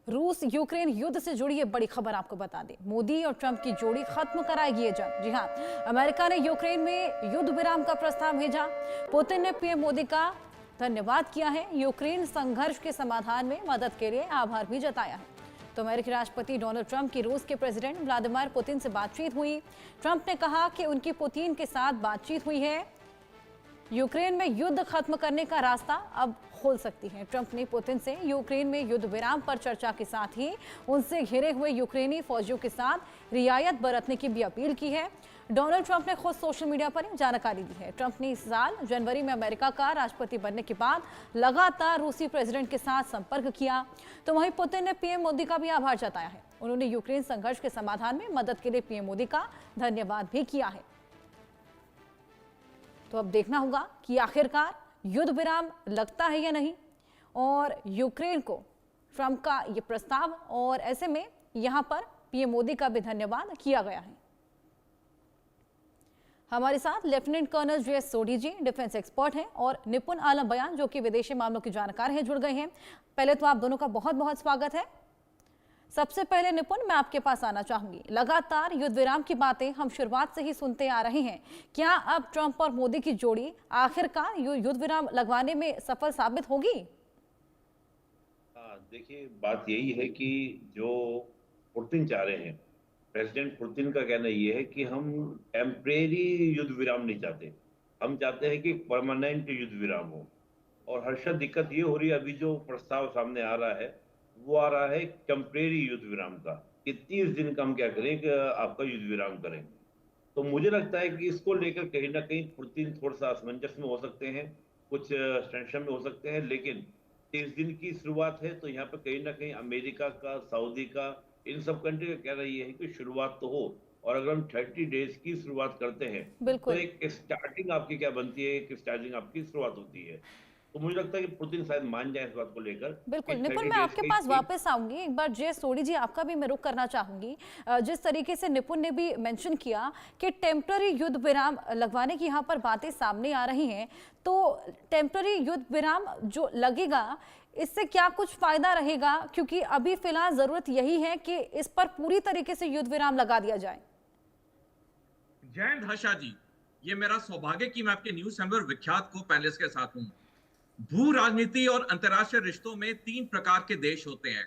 रूस यूक्रेन युद्ध से जुड़ी ये बड़ी खबर आपको बता दें। मोदी और ट्रंप की जोड़ी खत्म कराएगी ये जंग। जी हां, अमेरिका ने यूक्रेन में युद्ध विराम का प्रस्ताव भेजा। पुतिन ने पीएम मोदी का धन्यवाद किया है। यूक्रेन संघर्ष के समाधान में मदद के लिए आभार भी जताया है। तो अमेरिकी राष्ट्रपति डोनाल्ड ट्रंप की रूस के प्रेसिडेंट व्लादिमीर पुतिन से बातचीत हुई। ट्रंप ने कहा कि उनकी पुतिन के साथ बातचीत हुई है। यूक्रेन में युद्ध खत्म करने का रास्ता अब खोल सकती है। ट्रंप ने पुतिन से यूक्रेन में युद्ध विराम पर चर्चा के साथ ही उनसे घिरे हुए यूक्रेनी फौजियों के साथ रियायत बरतने की भी अपील की है। डोनाल्ड ट्रंप ने खुद सोशल मीडिया पर जानकारी दी है। ट्रंप ने इस साल जनवरी में अमेरिका का राष्ट्रपति बनने के बाद लगातार रूसी प्रेसिडेंट के साथ संपर्क किया। तो वहीं पुतिन ने पीएम मोदी का भी आभार जताया है। उन्होंने यूक्रेन संघर्ष के समाधान में मदद के लिए पीएम मोदी का धन्यवाद भी किया है। तो अब देखना होगा कि आखिरकार युद्ध विराम लगता है या नहीं, और यूक्रेन को ट्रंप का ये प्रस्ताव, और ऐसे में यहां पर पीएम मोदी का भी धन्यवाद किया गया है। हमारे साथ लेफ्टिनेंट कर्नल जे.एस. सोढी जी डिफेंस एक्सपर्ट हैं और निपुण आलम बयान जो कि विदेशी मामलों के जानकार हैं, जुड़ गए हैं। पहले तो आप दोनों का बहुत बहुत स्वागत है। सबसे पहले निपुण, मैं आपके पास आना चाहूंगी। लगातार युद्ध विराम की बातें हम शुरुआत से ही सुनते आ रहे हैं। क्या अब ट्रंप और मोदी की जोड़ी आखिरकार युद्ध विराम लगवाने में सफल साबित होगी? हाँ, देखिए बात यही है कि जो पुतिन चाह रहे हैं, प्रेसिडेंट पुतिन का कहना ये है कि हम टेम्परेरी युद्ध विराम नहीं चाहते, हम चाहते हैं कि परमानेंट युद्ध विराम हो। और हर्षद दिक्कत ये हो रही है, अभी जो प्रस्ताव सामने आ रहा है वो आ रहा है टेम्परेरी युद्ध विराम का, कि 30 दिन का हम क्या करें कि आपका युद्ध विराम करें। तो मुझे लगता है कि इसको लेकर कहीं ना कहीं पुतिन थोड़ा सा असमंजस में हो सकते हैं, कुछ टेंशन में हो सकते हैं। लेकिन 30 दिन की शुरुआत है तो यहाँ पे कहीं ना कहीं अमेरिका का, सऊदी का, इन सब कंट्री का कहना ये है कि शुरुआत तो हो। और अगर हम 30 डेज की शुरुआत करते हैं तो बिल्कुल एक स्टार्टिंग आपकी क्या बनती है, एक स्टार्टिंग आपकी शुरुआत होती है। तो मुझे लगता है कि पुतिन शायद मान जाए इस बात को लेकर कि बिल्कुल निपुण, 30 मैं डेज आपके की पास एक। वापस आऊंगी। एक बार जे सोडी जी, आपका भी मैं रुख करना चाहूंगी। जिस तरीके से निपुण ने भी मेंशन किया कि टेम्पररी युद्ध विराम लगवाने की यहाँ पर बातें सामने आ रही हैं, तो टेम्पररी युद्ध विराम जो लगेगा, इससे क्या कुछ फायदा रहेगा? क्योंकि अभी फिलहाल जरूरत यही है कि इस पर पूरी तरीके से युद्ध विराम लगा दिया जाए। जयंत हर्षा जी, ये मेरा सौभाग्य कि मैं आपके न्यूज चैनल विख्यात को पैनलिस्ट के साथ हूं। भू राजनीति और अंतर्राष्ट्रीय रिश्तों में 3 प्रकार के देश होते हैं।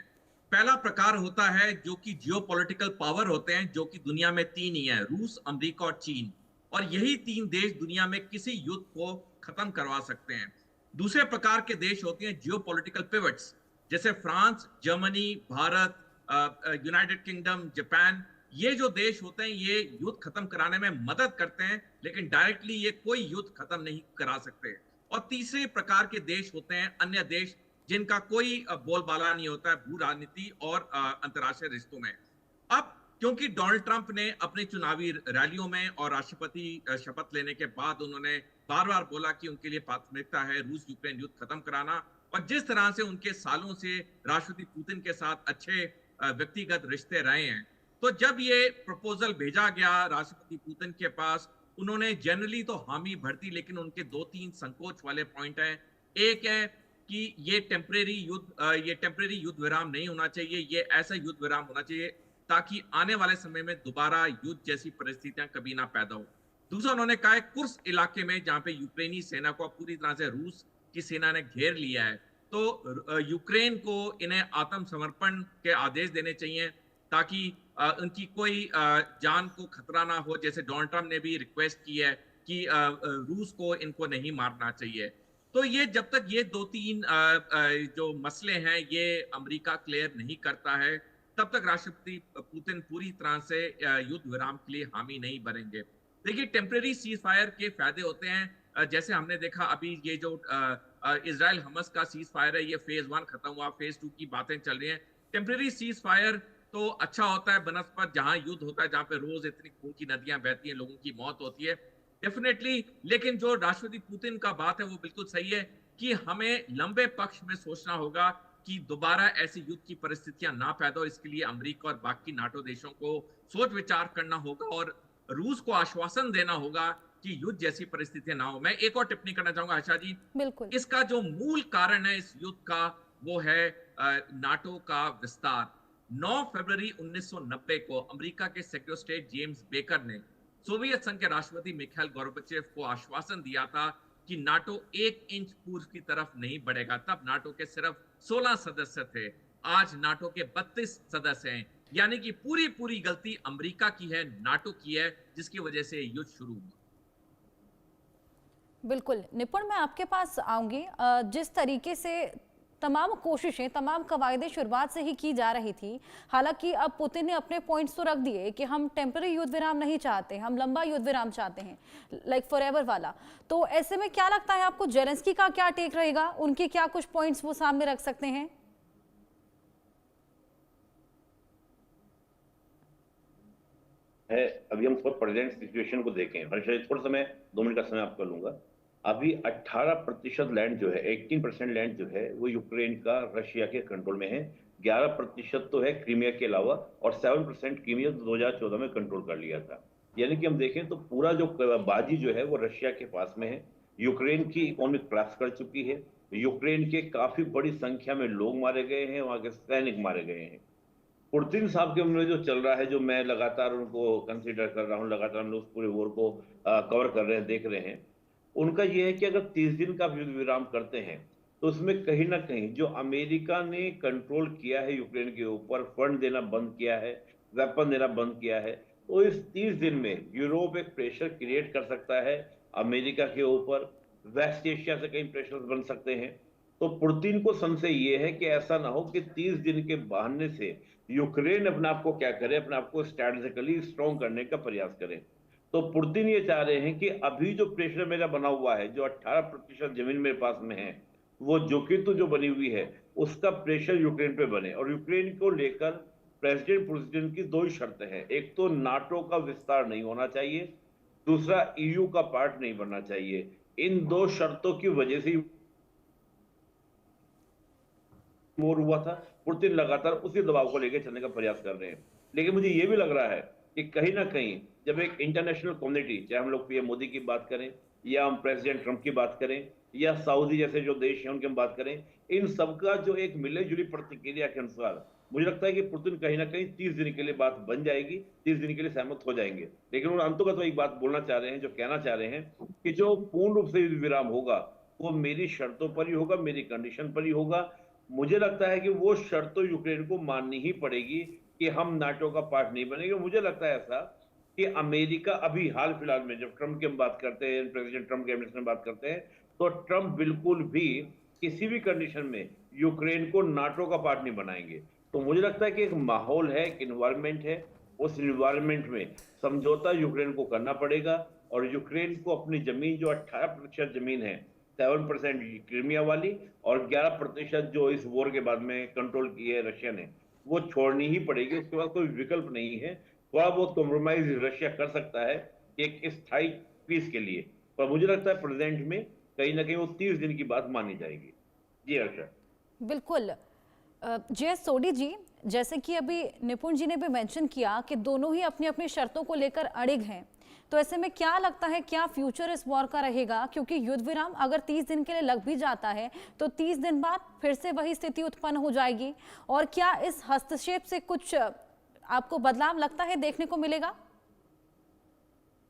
पहला प्रकार होता है जो कि जियोपॉलिटिकल पावर होते हैं, जो कि दुनिया में 3 ही है, रूस, अमेरिका और चीन। और यही 3 देश दुनिया में किसी युद्ध को खत्म करवा सकते हैं। दूसरे प्रकार के देश होते हैं जियोपॉलिटिकल पिवट्स, जैसे France, Germany, Bharat, United kingdom, Japan. ये जो देश होते हैं ये युद्ध खत्म कराने में मदद करते हैं, लेकिन डायरेक्टली ये कोई युद्ध खत्म नहीं करा सकते। और तीसरे प्रकार के देश होते हैं अन्य देश, जिनका कोई बोलबाला नहीं होता है भू राजनीति और अंतर्राष्ट्रीय रिश्तों में। अब क्योंकि डोनाल्ड ट्रंप ने अपने चुनावी रैलियों में और राष्ट्रपति शपथ लेने के बाद उन्होंने बार बार बोला कि उनके लिए प्राथमिकता है रूस यूक्रेन युद्ध खत्म कराना, और जिस तरह से उनके सालों से राष्ट्रपति पुतिन के साथ अच्छे व्यक्तिगत रिश्ते रहे हैं, तो जब ये प्रपोजल भेजा गया राष्ट्रपति पुतिन के पास, उन्होंने जनरली तो हामी भरती, लेकिन उनके 2-3 संकोच वाले पॉइंट हैं। एक है कि ये टेम्परेरी युद्ध विराम नहीं होना चाहिए, ये ऐसा युद्ध विराम होना चाहिए ताकि आने वाले समय में दोबारा युद्ध जैसी परिस्थितियां कभी ना पैदा हो। दूसरा, उन्होंने कहा है कुर्स इलाके में जहां पे यूक्रेनी सेना को पूरी तरह से रूस की सेना ने घेर लिया है, तो यूक्रेन को इन्हें आत्मसमर्पण के आदेश देने चाहिए ताकि उनकी कोई जान को खतरा ना हो। जैसे डोनाल्ड ट्रंप ने भी रिक्वेस्ट की है कि रूस को इनको नहीं मारना चाहिए। तो ये जब तक ये 2-3 जो मसले हैं ये अमेरिका क्लियर नहीं करता है, तब तक राष्ट्रपति पुतिन पूरी तरह से युद्ध विराम के लिए हामी नहीं भरेंगे। देखिए, टेम्परेरी सीज फायर के फायदे होते हैं, जैसे हमने देखा अभी ये जो इजराइल हमास का सीज फायर है, ये फेज 1 खत्म हुआ, फेज 2 की बातें चल रही हैं। टेम्परेरी सीज फायर तो अच्छा होता है बनस्पत जहां युद्ध होता है, जहां पे रोज इतनी खून की नदियां बहती हैं, लोगों की मौत होती है, डेफिनेटली। लेकिन जो राष्ट्रपति पुतिन का बात है वो बिल्कुल सही है कि हमें लंबे पक्ष में सोचना होगा कि दोबारा ऐसी युद्ध की परिस्थितियां ना पैदा हो। इसके लिए अमेरिका और बाकी नाटो देशों को सोच विचार करना होगा और रूस को आश्वासन देना होगा कि युद्ध जैसी परिस्थितियां ना हो। मैं एक और टिप्पणी करना चाहूंगा आशा जी, बिल्कुल इसका जो मूल कारण है इस युद्ध का वो है नाटो का विस्तार। 9 फरवरी 1990 को अमेरिका के secretary of state James baker ने सोवियत संघ के राष्ट्रपति मिखाइल गोर्बाचेव को आश्वासन दिया था कि नाटो 1 इंच पूर्व की तरफ नहीं बढ़ेगा। तब नाटो के सिर्फ 16 सदस्य थे, आज नाटो के 32 सदस्य हैं। यानी कि पूरी गलती अमेरिका की है, नाटो की है, जिसकी वजह से युद्ध शुरू हुआ। बिल्कुल निपुण, मैं आपके पास आऊंगी। जिस तरीके से तमाम कोशिशें, तमाम कवायदें शुरुआत से ही की जा रही थी, हालांकि अब पुतिन ने अपने पॉइंट्स तो रख दिए कि हम टेम्पररी युद्ध विराम नहीं चाहते, हम लंबा युद्ध विराम चाहते हैं, लाइक फॉरएवर वाला। तो ऐसे में क्या लगता है आपको, जेलेंस्की का क्या टेक रहेगा, उनके क्या कुछ पॉइंट्स वो सामने रख सकते हैं? है अभी हम थोड़ा प्रेजेंट सिचुएशन को देखें, थोड़ा समय 2 मिनट का समय आपको लूंगा। अभी 18% लैंड जो है, 18% लैंड जो है वो यूक्रेन का रशिया के कंट्रोल में है। 11% तो है क्रीमिया के अलावा, और 7% क्रीमिया 2014 में कंट्रोल कर लिया था। यानी कि हम देखें तो पूरा जो बाजी जो है वो रशिया के पास में है। यूक्रेन की इकोनॉमी क्रैश कर चुकी है। यूक्रेन के काफी बड़ी संख्या में लोग मारे गए हैं, वहां के सैनिक मारे गए हैं। पुतिन साहब के उम्र जो चल रहा है, जो मैं लगातार उनको कंसीडर कर रहा हूँ, लगातार हम लोग पूरे वॉर को कवर कर रहे हैं, देख रहे हैं। उनका यह है कि अगर 30 दिन का युद्ध विराम करते हैं तो उसमें कहीं ना कहीं जो अमेरिका ने कंट्रोल किया है यूक्रेन के ऊपर, फंड देना बंद किया है, वेपन देना बंद किया है, तो इस 30 दिन में यूरोप एक प्रेशर क्रिएट कर सकता है अमेरिका के ऊपर। वेस्ट एशिया से कई प्रेशर बन सकते हैं। तो पुतिन को संशय ये है कि ऐसा ना हो कि 30 दिन के बहाने से यूक्रेन अपने आप को क्या करे, अपने आप को स्ट्रैटेजिकली स्ट्रॉन्ग करने का प्रयास करे। तो पुतिन ये चाह रहे हैं कि अभी जो प्रेशर मेरा बना हुआ है, जो 18% जमीन मेरे पास में है, वो जो बनी हुई है, उसका प्रेशर यूक्रेन पे बने। और यूक्रेन को लेकर प्रेसिडेंट पुतिन की 2 ही शर्तें हैं। एक तो नाटो का विस्तार नहीं होना चाहिए, दूसरा ईयू का पार्ट नहीं बनना चाहिए। इन 2 शर्तों की वजह से वॉर हुआ था। पुतिन लगातार उसी दबाव को लेकर चलने का प्रयास कर रहे हैं। लेकिन मुझे यह भी लग रहा है कि कहीं ना कहीं जब एक इंटरनेशनल कम्युनिटी, चाहे हम लोग पीएम मोदी की बात करें, या हम प्रेसिडेंट ट्रंप की बात करें, या सऊदी जैसे जो देश हैं उनकी हम बात करें, इन सबका जो एक मिले जुली प्रतिक्रिया के अनुसार मुझे लगता है कि पुतिन कहीं ना कहीं 30 दिन के लिए बात बन जाएगी, 30 दिन के लिए सहमत हो जाएंगे। लेकिन उन अंतों का तो एक बात बोलना चाह रहे हैं, जो कहना चाह रहे हैं कि जो पूर्ण रूप से विराम होगा वो मेरी शर्तों पर ही होगा, मेरी कंडीशन पर ही होगा। मुझे लगता है कि वो शर्त तो यूक्रेन को माननी ही पड़ेगी कि हम नाटो का पार्ट नहीं बनेंगे। मुझे लगता है ऐसा कि अमेरिका अभी हाल फिलहाल में जब ट्रंप की हम बात करते हैं, प्रेसिडेंट ट्रंप के एडमिनिस्ट्रेशन में बात करते हैं, तो ट्रंप बिल्कुल भी किसी भी कंडीशन में यूक्रेन को नाटो का पार्ट नहीं बनाएंगे। तो मुझे लगता है कि एक माहौल है, एक इन्वायरमेंट है, उस इन्वायरमेंट में समझौता यूक्रेन को करना पड़ेगा। और यूक्रेन को अपनी जमीन, जो 18% जमीन है, 7% क्रीमिया वाली और 11% जो इस वॉर के बाद में कंट्रोल की है रशिया ने, वो छोड़नी ही पड़ेगी। उसके बाद कोई विकल्प नहीं है। थोड़ा बहुत कॉम्प्रोमाइज रशिया कर सकता है एक स्थायी पीस के लिए, पर मुझे लगता है प्रेजेंट में कहीं ना कहीं वो 30 दिन की बात मानी जाएगी। जी हर्षा। बिल्कुल। जे.एस. सोडी जी, जैसे कि अभी निपुण जी ने भी मेंशन किया कि दोनों ही अपनी अपनी शर्तों को लेकर अड़िग हैं, तो ऐसे में क्या लगता है क्या फ्यूचर इस वॉर का रहेगा? क्योंकि युद्ध विराम अगर 30 दिन के लिए लग भी जाता है तो 30 दिन बाद फिर से वही स्थिति उत्पन्न हो जाएगी। और क्या इस हस्तक्षेप से कुछ आपको बदलाव लगता है देखने को मिलेगा?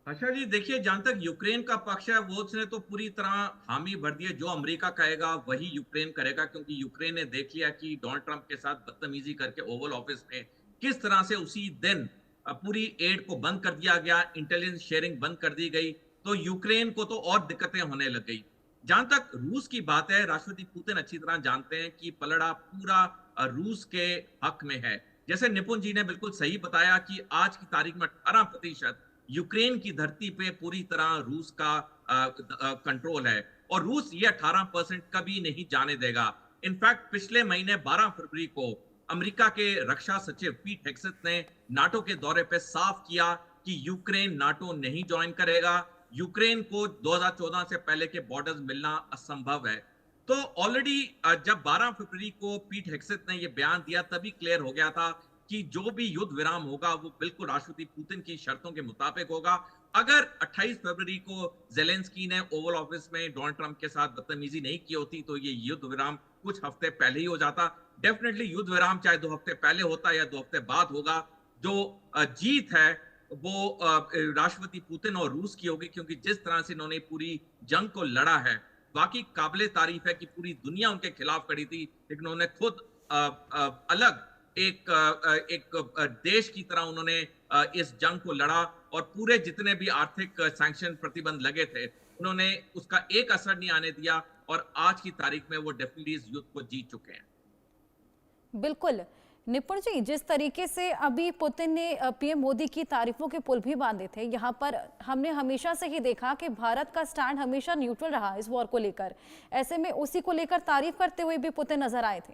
अच्छा जी, देखिए, जहां तक यूक्रेन का पक्ष है, वो उसने तो पूरी तरह हामी भर दी है। जो अमेरिका कहेगा वही यूक्रेन करेगा, क्योंकि यूक्रेन ने देख लिया कि डोनाल्ड ट्रंप के साथ बदतमीजी करके ओवल ऑफिस में किस तरह से उसी दिन पूरी एड को बंद कर दिया गया, इंटेलिजेंस शेयरिंग बंद कर दी गई। तो यूक्रेन को तो और दिक्कतें होने लग गई। जहां तक रूस की बात है, राष्ट्रपति पुतिन अच्छी तरह जानते हैं कि पलड़ा पूरा रूस के हक में है। जैसे निपुण जी ने बिल्कुल सही बताया कि आज की तारीख में 18% यूक्रेन की धरती पे पूरी तरह रूस का कंट्रोल है, और रूस ये 18% कभी नहीं जाने देगा। इनफैक्ट पिछले महीने 12 फरवरी को अमेरिका के रक्षा सचिव पीट हेग्सेथ ने नाटो के दौरे पे साफ किया कि यूक्रेन नाटो नहीं ज्वाइन करेगा। यूक्रेन को 2014 से पहले के बॉर्डर्स मिलना असंभव है। तो ऑलरेडी जब 12 फरवरी को पीट हेग्सेथ ने यह बयान दिया, तभी क्लियर हो गया था कि जो भी युद्ध विराम होगा वो बिल्कुल राष्ट्रपति पुतिन की शर्तों के मुताबिक होगा। अगर 28 फरवरी को जेलेंस्की ने ओवल ऑफिस में डोनाल्ड ट्रंप के साथ बदतमीजी नहीं की होती तो ये युद्ध विराम कुछ हफ्ते पहले ही हो जाता। डेफिनेटली युद्ध विराम चाहे 2 हफ्ते पहले होता या 2 हफ्ते बाद होगा, जो जीत है वो राष्ट्रपति पुतिन और रूस की होगी, क्योंकि जिस तरह से इन्होंने पूरी जंग को लड़ा है वाकई काबिले तारीफ है कि पूरी दुनिया उनके खिलाफ खड़ी थी, लेकिन उन्होंने खुद अलग एक देश की तरह उन्होंने इस जंग को लड़ा और पूरे जितने भी आर्थिक सैंक्शन प्रतिबंध लगे थे उन्होंने उसका एक असर नहीं आने दिया और आज की तारीख में वो डेफिनेटली इस युद्ध को जीत चुके हैं। बिल्कुल निपुण जी, जिस तरीके से अभी पुतिन ने पीएम मोदी की तारीफों के पुल भी बांधे थे, यहाँ पर हमने हमेशा से ही देखा कि भारत का स्टैंड हमेशा न्यूट्रल रहा इस वॉर को लेकर। ऐसे में उसी को लेकर तारीफ करते हुए भी पुतिन नजर आए थे।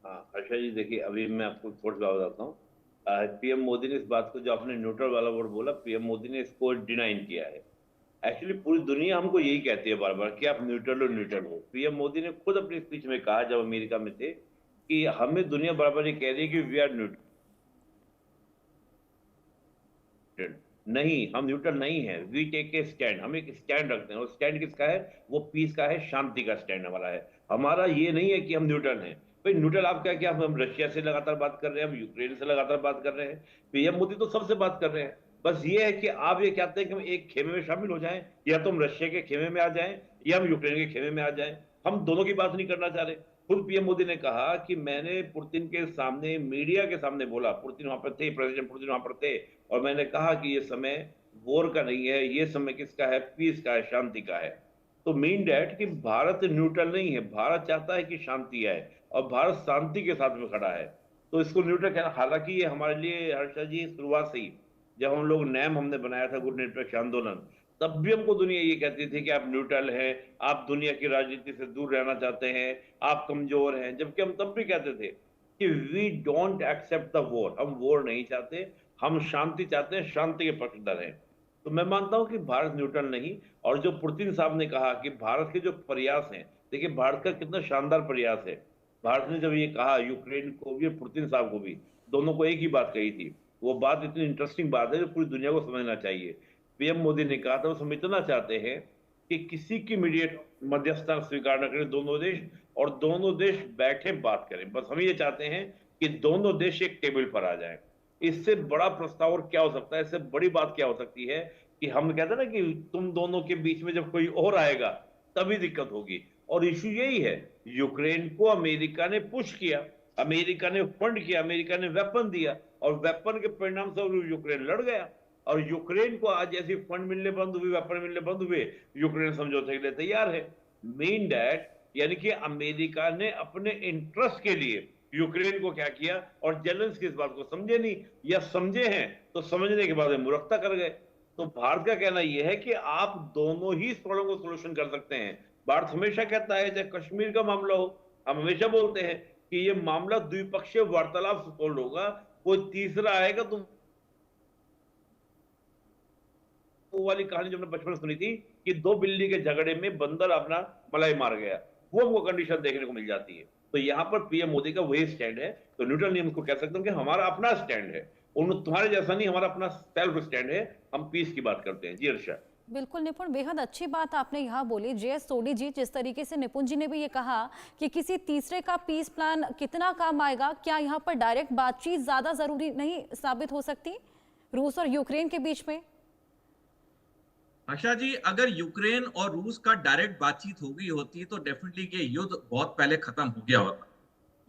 हाँ हर्षा जी, देखिए अभी मैं आपको थोड़ा सा बताता हूँ। पीएम मोदी ने इस बात को, जो आपने न्यूट्रल वाला वर्ड बोला, पीएम मोदी ने इसको डिनाई किया है। एक्चुअली पूरी दुनिया हमको यही कहती है बार बार कि आप न्यूट्रल हो। पीएम मोदी ने खुद अपनी स्पीच में कहा जब अमेरिका में थे कि हमें दुनिया बार बार ये कह रही है कि वी आर न्यूट्रल। नहीं, हम न्यूट्रल नहीं है, वी टेक ए स्टैंड। हम एक स्टैंड रखते हैं और स्टैंड किसका है? वो पीस का है, शांति का स्टैंड हमारा है। हमारा ये नहीं है कि हम न्यूट्रल हैं। भाई न्यूट्रल आप क्या क्या हम रशिया से लगातार बात कर रहे हैं, हम यूक्रेन से लगातार बात कर रहे हैं, पीएम मोदी तो सबसे बात कर रहे हैं। बस ये है कि आप ये कहते हैं कि हम एक खेमे में शामिल हो जाएं, या तो हम रशिया के खेमे में आ जाएं या हम यूक्रेन के खेमे में आ जाएं। हम दोनों की बात नहीं करना चाह रहे। खुद पीएम मोदी ने कहा कि मैंने पुतिन के सामने, मीडिया के सामने बोला, पुतिन वहां पर थे, प्रेसिडेंट पुतिन वहां पर थे, और मैंने कहा कि ये समय वॉर का नहीं है, ये समय किसका है? पीस का है, शांति का है। तो मीन डैट कि भारत न्यूट्रल नहीं है, भारत चाहता है कि शांति आए और भारत शांति के साथ में खड़ा है। तो इसको न्यूट्रल कहना, हालांकि ये हमारे लिए हर्षा जी शुरुआत से ही, जब हम लोग नैम हमने बनाया था गुड निरपेक्ष आंदोलन, तब भी हमको दुनिया ये कहती थी कि आप न्यूट्रल हैं, आप दुनिया की राजनीति से दूर रहना चाहते हैं, आप कमजोर हैं। जबकि हम तब भी कहते थे कि we don't accept the war, हम वॉर नहीं चाहते, हम शांति चाहते हैं, शांति के पक्षधर हैं। तो मैं मानता हूं कि भारत न्यूट्रल नहीं। और जो पुतिन साहब ने कहा कि भारत के जो प्रयास हैं, देखिए भारत का कितना शानदार प्रयास है। भारत ने जब ये कहा, यूक्रेन को भी, पुतिन साहब को भी, दोनों को एक ही बात कही थी। वो बात इतनी इंटरेस्टिंग बात है जो पूरी दुनिया को समझना चाहिए। पीएम मोदी ने कहा था वो समझना चाहते हैं कि किसी की इमीडिएट मध्यस्थता स्वीकार न करें दोनों देश, और दोनों देश बैठे बात करें। बस हम ये चाहते हैं कि दोनों देश एक टेबल पर आ जाएं। इससे बड़ा प्रस्ताव और क्या हो सकता है? इससे बड़ी बात क्या हो सकती है कि हम कहते हैं ना कि तुम दोनों के बीच में जब कोई और आएगा तभी दिक्कत होगी। और इशू यही है, यूक्रेन को अमेरिका ने पुश किया, अमेरिका ने फंड किया, अमेरिका ने वेपन दिया, और वेपन के परिणाम से यूक्रेन लड़ गया। और यूक्रेन को आज जैसे फंड मिलने बंद हुए, वेपन मिलने बंद हुए, यूक्रेन समझौते के लिए तैयार है। मीन दैट यानी कि अमेरिका ने अपने इंटरेस्ट के लिए यूक्रेन को क्या किया, और जेलेंस्की इस बात को समझे नहीं, या समझे हैं तो समझने के बाद मूर्खता कर गए। तो भारत का कहना यह है कि आप दोनों ही इस प्रॉब्लम को सोल्यूशन कर सकते हैं। भारत हमेशा कहता है, चाहे कश्मीर का मामला हो, हम हमेशा बोलते हैं कि ये मामला द्विपक्षीय वार्तालाप से सोल्व होगा, कोई तीसरा आएगा तो वो वाली कहानी जो हमने बचपन में सुनी थी कि 2 बिल्ली के झगड़े में बंदर अपना मलाई मार गया, वो हमको कंडीशन देखने को मिल जाती है। तो यहाँ पर पीएम मोदी का वही स्टैंड है। तो न्यूट्रल नहीं हमको कह सकते कि हमारा अपना स्टैंड है, उन तुम्हारे जैसा नहीं, हमारा अपना सेल्फ स्टैंड है। हम पीस की बात करते हैं। जी अर्षा। बिल्कुल निपुण, बेहद अच्छी बात आपने यहाँ बोली। जेएस सोडी जी, जिस तरीके से निपुण जी ने भी ये कहा कि किसी तीसरे का पीस प्लान कितना काम आएगा, क्या यहाँ पर डायरेक्ट बातचीत ज्यादा जरूरी नहीं साबित हो सकती रूस और यूक्रेन के बीच में? आशा जी, अगर यूक्रेन और रूस का डायरेक्ट बातचीत हो गई होती तो डेफिनेटली ये युद्ध बहुत पहले खत्म हो गया होता।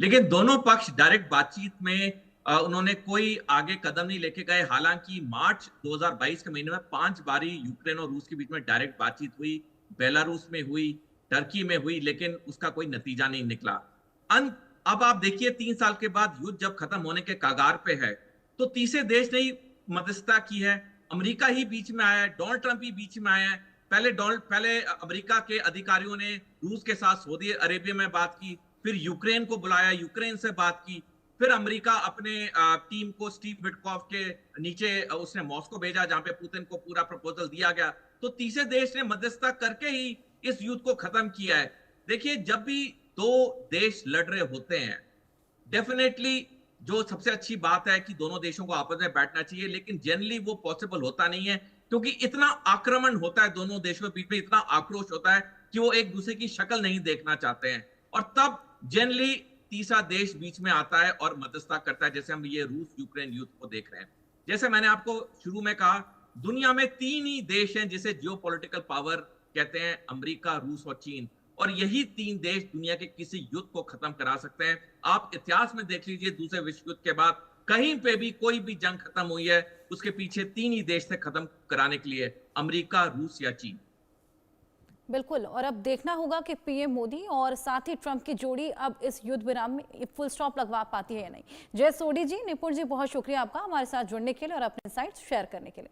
लेकिन दोनों पक्ष डायरेक्ट बातचीत में उन्होंने कोई आगे कदम नहीं लेके गए। हालांकि मार्च 2022 के महीने में 5 बारी यूक्रेन और रूस के बीच में डायरेक्ट बातचीत हुई, बेलारूस में हुई, टर्की में हुई, लेकिन उसका कोई नतीजा नहीं निकला। अब आप देखिए 3 साल के बाद युद्ध जब खत्म होने के कगार पे है तो तीसरे देश ने मध्यस्थता की है। अमेरिका ही बीच में आया है, डोनाल्ड ट्रंप ही बीच में आया है। पहले अमेरिका के अधिकारियों ने रूस के साथ सऊदी अरेबिया में बात की, फिर यूक्रेन को बुलाया, यूक्रेन से बात की, फिर अमेरिका अपने टीम को स्टीव विटकॉफ के नीचे उसने मॉस्को भेजा जहां पे पुतिन को पूरा प्रपोजल दिया गया। तो तीसरे देश ने मध्यस्थता करके ही इस युद्ध को खत्म किया है। देखिए, जब भी 2 देश लड़ रहे होते हैं, डेफिनेटली जो सबसे अच्छी बात है कि दोनों देशों को आपस में बैठना चाहिए, लेकिन जनरली वो पॉसिबल होता नहीं है। क्योंकि इतना आक्रमण होता है दोनों देशों के बीच में, इतना आक्रोश होता है कि वो एक दूसरे की शक्ल नहीं देखना चाहते हैं, और तब जनरली तीसरा देश बीच में आता है और मध्यस्थता करता है, जैसे हम ये रूस यूक्रेन युद्ध को देख रहे हैं। जैसे मैंने आपको शुरू में कहा, दुनिया में 3 ही देश हैं जिसे जियोपॉलिटिकल पावर कहते हैं, अमेरिका, रूस और चीन, और यही 3 देश दुनिया के किसी युद्ध को खत्म करा सकते हैं। आप इतिहास में देख लीजिए, दूसरे विश्व युद्ध के बाद कहीं पे भी कोई भी जंग खत्म हुई है, उसके पीछे 3 ही देश थे खत्म कराने के लिए, अमेरिका, रूस या चीन। बिल्कुल, और अब देखना होगा कि पीएम मोदी और साथ ही ट्रंप की जोड़ी अब इस युद्ध विराम में फुल स्टॉप लगवा पाती है या नहीं। जय सोडी जी, निपुण जी, बहुत शुक्रिया आपका हमारे साथ जुड़ने के लिए और अपने साइट्स शेयर करने के लिए।